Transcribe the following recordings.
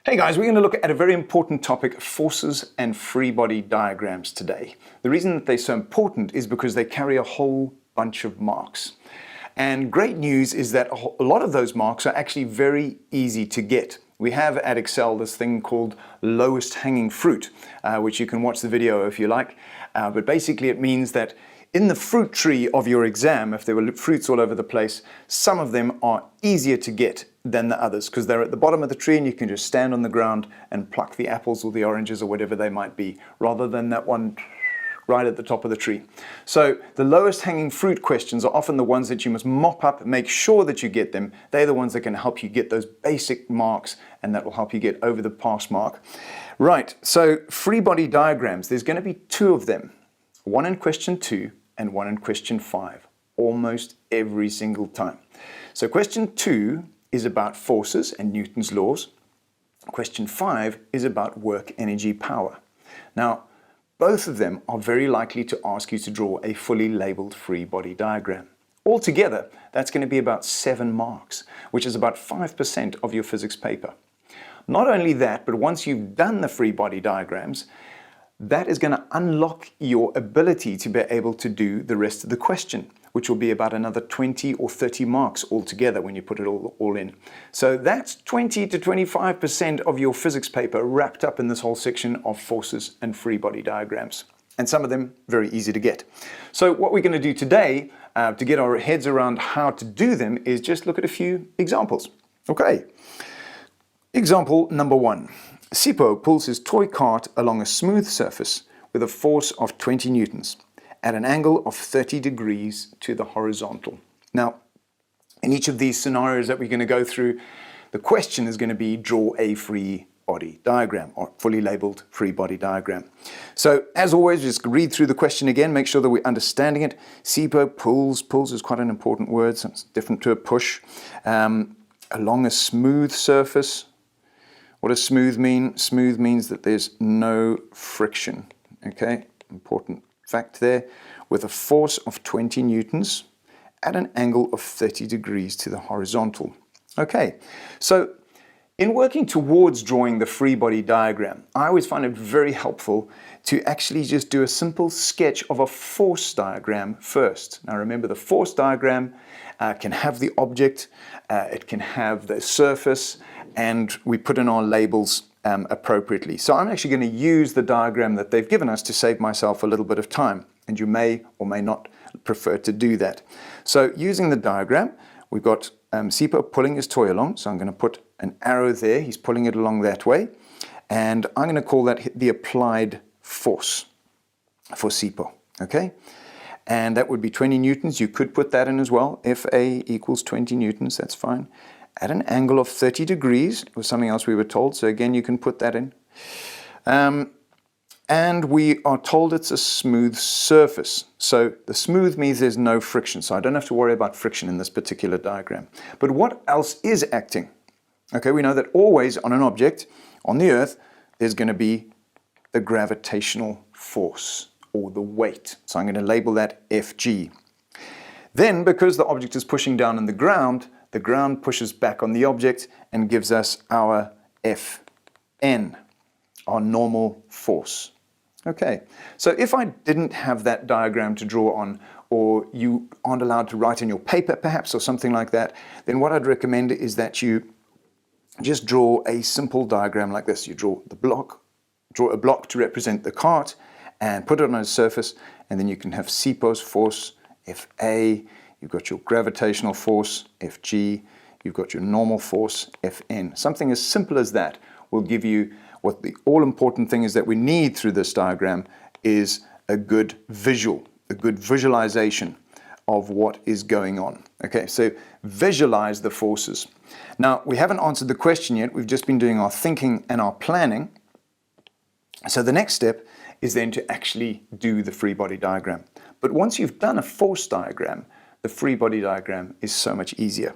Hey guys, we're going to look at a very important topic, forces and free body diagrams today. The reason that they're so important is because they carry a whole bunch of marks. And great news is that a lot of those marks are actually very easy to get. We have at Excel this thing called lowest hanging fruit, which you can watch the video if you like. But basically it means that in the fruit tree of your exam, if there were fruits all over the place, some of them are easier to get than the others because they're at the bottom of the tree and you can just stand on the ground and pluck the apples or the oranges or whatever they might be, rather than that one right at the top of the tree. So the lowest hanging fruit questions are often the ones that you must mop up, make sure that you get them. They're the ones that can help you get those basic marks, and that will help you get over the pass mark. Right, so free body diagrams, there's going to be two of them. One in question 2 and one in question 5, almost every single time. So question 2 is about forces and Newton's laws. Question 5 is about work, energy, power. Now, both of them are very likely to ask you to draw a fully labeled free body diagram. Altogether, that's going to be about 7 marks, which is about 5% of your physics paper. Not only that, but once you've done the free body diagrams, that is going to unlock your ability to be able to do the rest of the question, which will be about another 20 or 30 marks altogether when you put it all in. So that's 20 to 25% of your physics paper wrapped up in this whole section of forces and free body diagrams. And some of them very easy to get. So what we're going to do today to get our heads around how to do them is just look at a few examples. Okay. Example number 1. Sipo pulls his toy cart along a smooth surface with a force of 20 newtons at an angle of 30 degrees to the horizontal. Now, in each of these scenarios that we're going to go through, the question is going to be draw a free body diagram, or fully labeled free body diagram. So as always, just read through the question again, make sure that we're understanding it. Sipo pulls is quite an important word, so it's different to a push. Along a smooth surface. What does smooth mean? Smooth means that there's no friction. Okay, important fact there. With a force of 20 newtons at an angle of 30 degrees to the horizontal. Okay, so in working towards drawing the free body diagram, I always find it very helpful to actually just do a simple sketch of a force diagram first. Now remember, the force diagram can have the object, it can have the surface, and we put in our labels appropriately. So I'm actually going to use the diagram that they've given us to save myself a little bit of time, and you may or may not prefer to do that. So using the diagram, we've got Sipo pulling his toy along, so I'm going to put an arrow there, he's pulling it along that way, and I'm going to call that the applied force for Sipo, okay? And that would be 20 newtons, you could put that in as well, Fa equals 20 newtons, that's fine. At an angle of 30 degrees, was something else we were told, so again you can put that in. And we are told it's a smooth surface. So the smooth means there's no friction, so I don't have to worry about friction in this particular diagram. But what else is acting? Okay, we know that always on an object, on the Earth, there's going to be the gravitational force, or the weight. So I'm going to label that Fg. Then, because the object is pushing down on the ground pushes back on the object and gives us our Fn, our normal force. Okay, so if I didn't have that diagram to draw on, or you aren't allowed to write in your paper perhaps, or something like that, then what I'd recommend is that you just draw a simple diagram like this. You draw a block to represent the cart, and put it on a surface, and then you can have Sipo's force, Fa, you've got your gravitational force, Fg, you've got your normal force, Fn. Something as simple as that will give you what the all-important thing is that we need through this diagram is a good visual, a good visualization of what is going on. Okay, so visualize the forces. Now, we haven't answered the question yet, we've just been doing our thinking and our planning. So the next step is then to actually do the free body diagram. But once you've done a force diagram, the free body diagram is so much easier.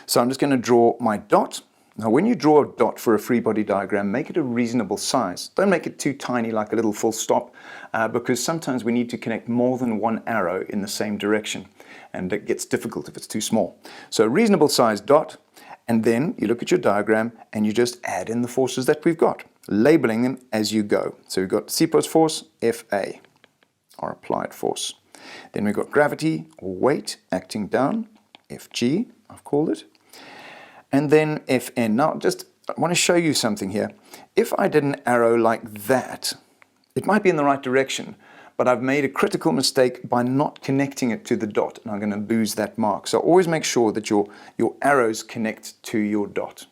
So I'm just going to draw my dot. Now when you draw a dot for a free body diagram, make it a reasonable size. Don't make it too tiny like a little full stop, because sometimes we need to connect more than one arrow in the same direction, and it gets difficult if it's too small. So a reasonable size dot, And then you look at your diagram and you just add in the forces that we've got, labeling them as you go. So we've got Seapo's force, Fa, our applied force. Then we've got gravity or weight acting down, Fg, I've called it. And then Fn. Now, I want to show you something here. If I did an arrow like that, it might be in the right direction, but I've made a critical mistake by not connecting it to the dot, and I'm going to lose that mark. So always make sure that your arrows connect to your dot.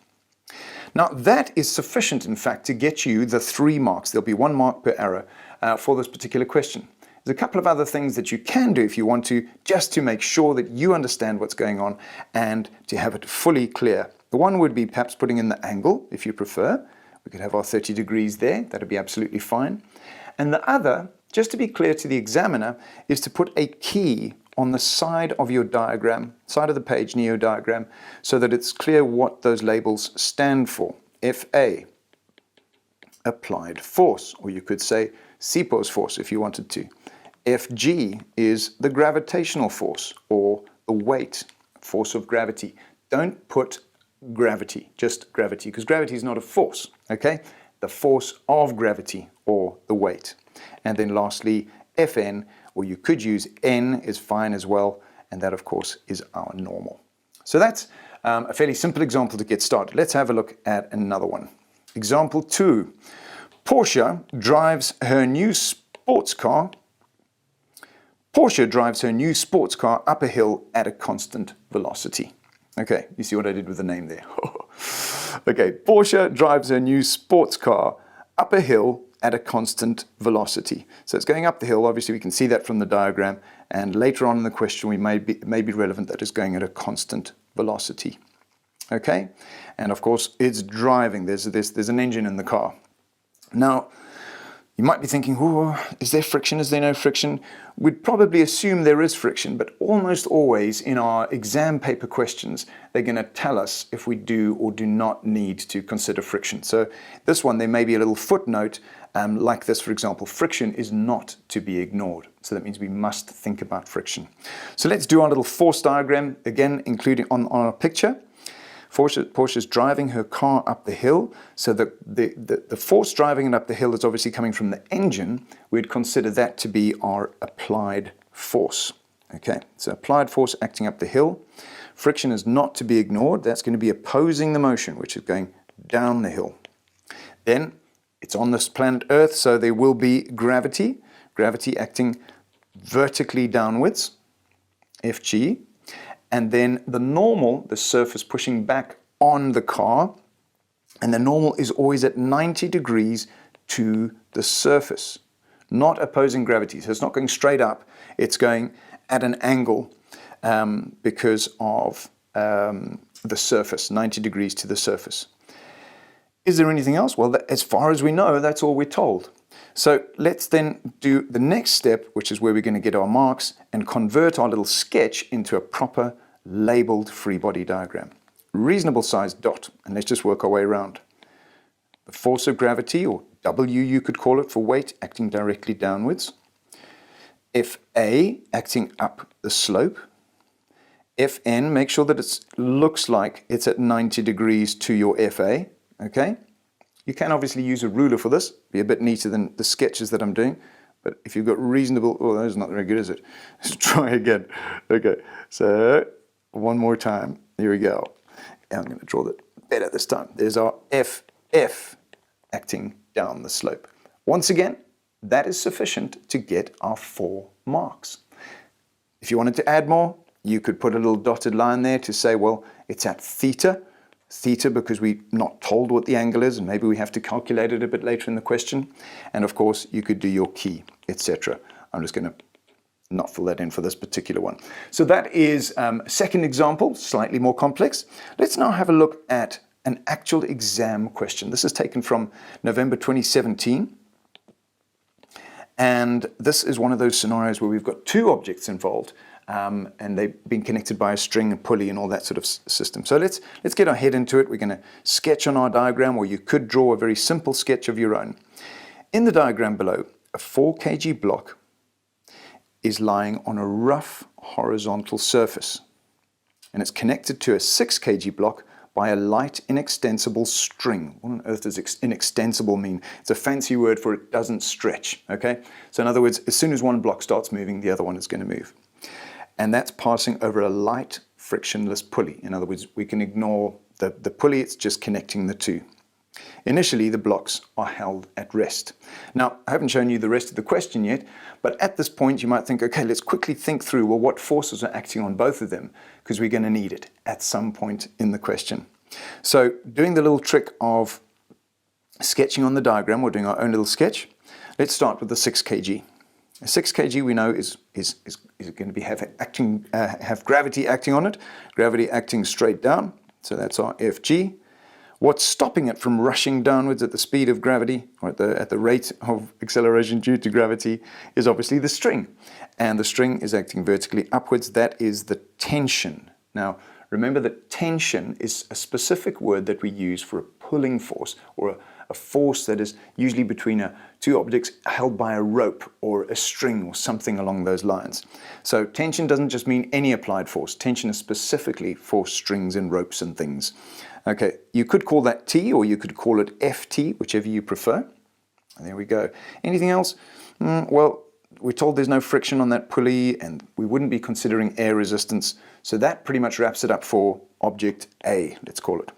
Now, that is sufficient, in fact, to get you the 3 marks. There'll be 1 mark per arrow for this particular question. There's a couple of other things that you can do if you want to, just to make sure that you understand what's going on and to have it fully clear. The one would be perhaps putting in the angle, if you prefer. We could have our 30 degrees there. That would be absolutely fine. And the other, just to be clear to the examiner, is to put a key on the side of your diagram, side of the page, neo diagram, so that it's clear what those labels stand for. Fa, applied force, or you could say Seapo's force if you wanted to. Fg is the gravitational force, or the weight, force of gravity. Don't put gravity, just gravity, because gravity is not a force, okay? The force of gravity, or the weight. And then lastly, Fn, or you could use N, is fine as well, and that of course is our normal. So that's a fairly simple example to get started. Let's have a look at another one. Example 2. Porsche drives her new sports car up a hill at a constant velocity. Okay, you see what I did with the name there. Okay, Porsche drives her new sports car up a hill at a constant velocity. So it's going up the hill. Obviously, we can see that from the it and later on in the question, we may be relevant that it's going at a constant velocity. Okay, and of course, it's driving. There's an engine in the car. Now, you might be thinking, oh, is there friction? Is there no friction? We'd probably assume there is friction, but almost always in our exam paper questions, they're going to tell us if we do or do not need to consider friction. So this one, there may be a little footnote like this, for example, friction is not to be ignored. So that means we must think about friction. So let's do our little force diagram, again, including on our picture. Porsche's driving her car up the hill, so the force driving it up the hill is obviously coming from the engine. We'd consider that to be our applied force. Okay, so applied force acting up the hill. Friction is not to be ignored. That's going to be opposing the motion, which is going down the hill. Then it's on this planet Earth, so there will be gravity acting vertically downwards, Fg. And then the normal, the surface pushing back on the car, and the normal is always at 90 degrees to the surface, not opposing gravity. So it's not going straight up, it's going at an angle because of the surface, 90 degrees to the surface. Is there anything else? Well, as far as we know, that's all we're told. So let's then do the next step, which is where we're going to get our marks and convert our little sketch into a proper labeled free body diagram. Reasonable sized dot, and let's just work our way around. The force of gravity, or W you could call it for weight, acting directly downwards. Fa acting up the slope. Fn, make sure that it looks like it's at 90 degrees to your Fa, okay? You can obviously use a ruler for this, be a bit neater than the sketches that I'm doing, but if you've got reasonable, oh, that's not very good, is it? Let's try again. Okay, so one more time, here we go. And I'm going to draw that better this time. There's our F acting down the slope. Once again, that is sufficient to get our 4 marks. If you wanted to add more, you could put a little dotted line there to say, well, it's at theta because we're not told what the angle is, and maybe we have to calculate it a bit later in the question. And of course, you could do your key, etc. I'm just going to not fill that in for this particular one. So that is a second example, slightly more complex. Let's now have a look at an actual exam question. This is taken from November 2017. And this is one of those scenarios where we've got 2 objects involved. And they've been connected by a string and pulley and all that sort of system. So let's get our head into it. We're going to sketch on our diagram, or you could draw a very simple sketch of your own. In the diagram below, a 4 kg block is lying on a rough horizontal surface. And it's connected to a 6 kg block by a light, inextensible string. What on earth does inextensible mean? It's a fancy word for it doesn't stretch, okay? So in other words, as soon as one block starts moving, the other one is going to move. And that's passing over a light, frictionless pulley. In other words, we can ignore the pulley, it's just connecting the two. Initially, the blocks are held at rest. Now, I haven't shown you the rest of the question yet, but at this point you might think, okay, let's quickly think through, well, what forces are acting on both of them, because we're going to need it at some point in the question. So doing the little trick of sketching on the diagram, or doing our own little sketch, let's start with the 6 kg. A 6 kg we know is going to have gravity acting on it, gravity acting straight down, so that's our Fg. What's stopping it from rushing downwards at the speed of gravity, or at the rate of acceleration due to gravity, is obviously the string. And the string is acting vertically upwards. That is the tension. Now, remember that tension is a specific word that we use for a pulling force, or a force that is usually between two objects held by a rope or a string or something along those lines. So tension doesn't just mean any applied force. Tension is specifically for strings and ropes and things. Okay, you could call that T, or you could call it Ft, whichever you prefer. And there we go. Anything else? Well, we're told there's no friction on that pulley, and we wouldn't be considering air resistance. So that pretty much wraps it up for object A, let's call it.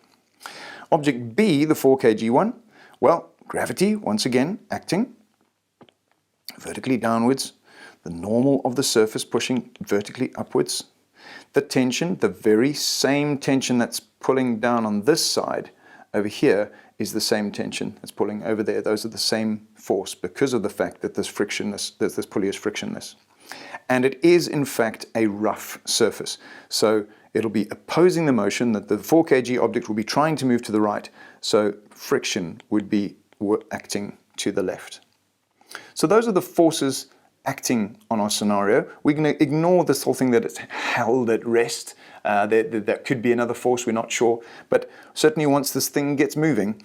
Object B, the 4 kg one, well, gravity, once again, acting vertically downwards, the normal of the surface pushing vertically upwards. The tension, the very same tension that's pulling down on this side over here, is the same tension that's pulling over there. Those are the same force because of the fact that this pulley is frictionless. And it is in fact a rough surface. So it'll be opposing the motion that the 4 kg object will be trying to move to the right. So friction would be acting to the left. So those are the forces acting on our scenario. We're going to ignore this whole thing that it's held at rest. That could be another force, we're not sure. But certainly once this thing gets moving,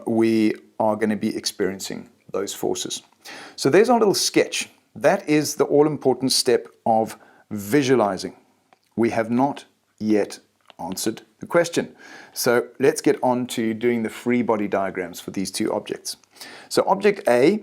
we are going to be experiencing those forces. So there's our little sketch. That is the all-important step of visualizing. We have not yet answered the question. So let's get on to doing the free body diagrams for these two objects. So object A,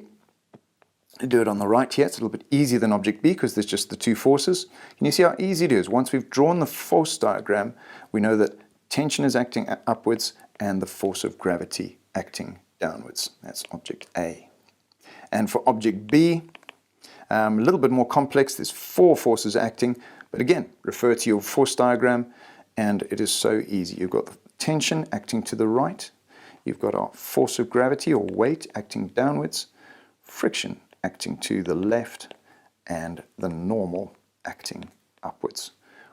do it on the right here. It's a little bit easier than object B because there's just the two forces. Can you see how easy it is? Once we've drawn the force diagram, we know that tension is acting upwards and the force of gravity acting downwards. That's object A. And for object B, a little bit more complex. There's 4 forces acting, but again, refer to your force diagram and it is so easy. You've got the tension acting to the right. You've got our force of gravity or weight acting downwards, friction acting to the left, and the normal acting upwards.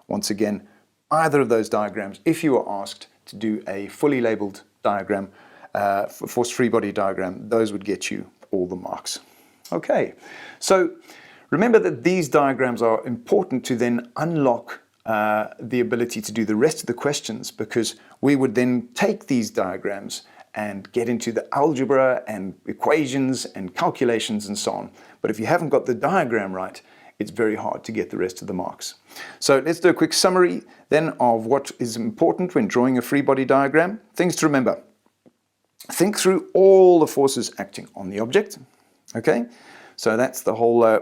Once again, either of those diagrams, if you were asked to do a fully labeled diagram, force free body diagram, those would get you all the marks. Okay, so remember that these diagrams are important to then unlock the ability to do the rest of the questions, because we would then take these diagrams and get into the algebra and equations and calculations and so on. But if you haven't got the diagram right, it's very hard to get the rest of the marks. So let's do a quick summary then of what is important when drawing a free body diagram. Things to remember. Think through all the forces acting on the object. Okay, so that's the whole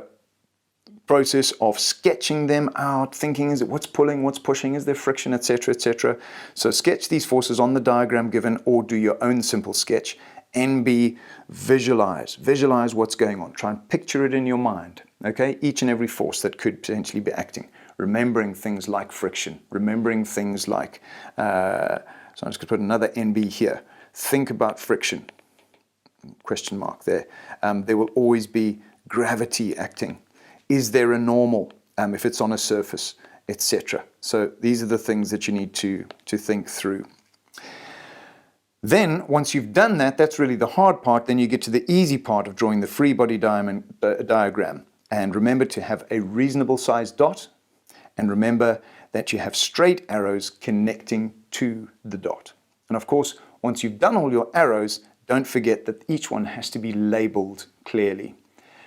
process of sketching them out, thinking, is it what's pulling, what's pushing, is there friction, etc., etc. So sketch these forces on the diagram given, or do your own simple sketch. NB, visualize. Visualize what's going on. Try and picture it in your mind. Okay, each and every force that could potentially be acting. Remembering things like friction. Remembering things like, so I'm just going to put another NB here. Think about friction. Question mark there. There will always be gravity acting. Is there a normal if it's on a surface, etc. So these are the things that you need to think through. Then, once you've done that, that's really the hard part, then you get to the easy part of drawing the free body diagram. And remember to have a reasonable sized dot, and remember that you have straight arrows connecting to the dot. And of course, once you've done all your arrows, don't forget that each one has to be labeled clearly.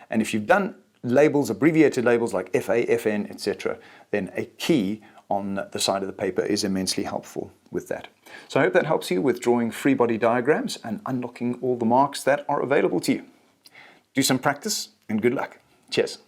And if you've done labels, abbreviated labels like FA, FN, etc., then a key on the side of the paper is immensely helpful with that. So I hope that helps you with drawing free body diagrams and unlocking all the marks that are available to you. Do some practice and good luck. Cheers.